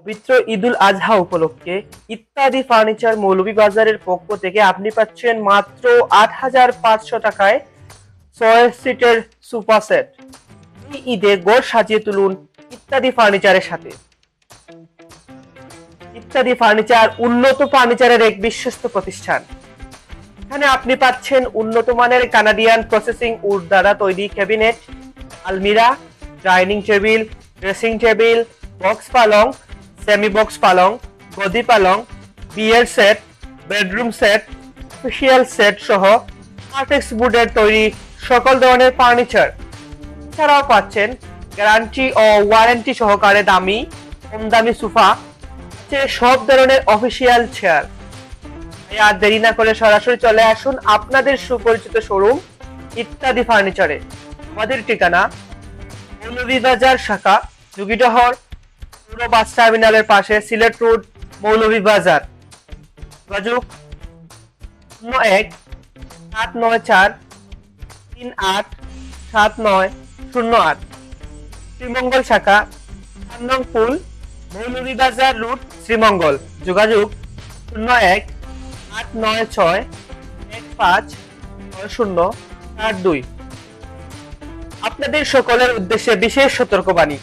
পবিত্র ঈদুল আজহা উপলক্ষে ইত্যাদি ফার্নিচার মৌলভীবাজারের পক্ষ থেকে আপনি পাচ্ছেন মাত্র ৮,৫০০ টাকায় ৬ সিটের সোফা সেট। এই ঈদে ঘর সাজিয়ে তুলুন ইত্যাদি ফার্নিচারের সাথে। ইত্যাদি ফার্নিচার উন্নত ফার্নিচারের এক বিশ্বস্ত প্রতিষ্ঠান। এখানে আপনি পাচ্ছেন উন্নত মানের কানাডিয়ান প্রসেসিং উড দ্বারা তৈরি ক্যাবিনেট, আলমিরা, dining table, dressing table, box পালং, সেমি বক্স পালং, গদি পালং, বিয়ের set, bedroom set, official set সহ আর্টেক্স বুডের তৈরি সকল ধরনের ফার্নিচার। এছাড়াও পাচ্ছেন গ্যারান্টি ও ওয়ারেন্টি সহকারে দামি কম দামি সোফা, সব ধরনের অফিসিয়াল চেয়ার। আর দেরি না করে সরাসরি চলে আসুন আপনাদের সুপরিচিত শোরুম ইত্যাদি ফার্নিচারে। আমাদের ঠিকানা মৌলভীবাজার শাখা, যুগীডহর পৌর বাস টার্মিনালের পাশে, সিলেট রোড, মৌলভীবাজার। যোগাযোগ 01-794-38-7908। শ্রীমঙ্গল শাখা, ৪ নং পুল, মৌলভীবাজার রোড, শ্রীমঙ্গল। যোগাযোগ 01-896-159042। আপনাদের সকলের উদ্দেশ্যে বিশেষ সতর্কবাণী।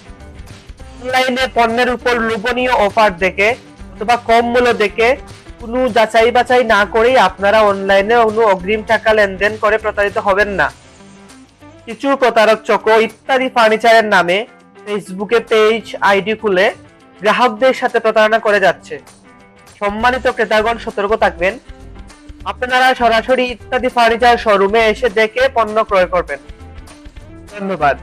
অনলাইনে পণ্যের উপর লোভনীয় অফার দেখে অথবা কম মূল্য দেখে কোনো যাচাই বাছাই না করেই আপনারা অনলাইনে কোনো অগ্রিম টাকা লেনদেন করে প্রতারিত হবেন না। কিছু প্রতারক চক্র ইত্যাদি ফার্নিচারের নামে ফেসবুকে পেজ আইডি খুলে গ্রাহকদের সাথে প্রতারণা করে যাচ্ছে। সম্মানিত ক্রেতাগণ সতর্ক থাকবেন। আপনারা সরাসরি ইত্যাদি ফার্নিচার শোরুমে এসে দেখে পণ্য ক্রয় করবেন। ধন্যবাদ।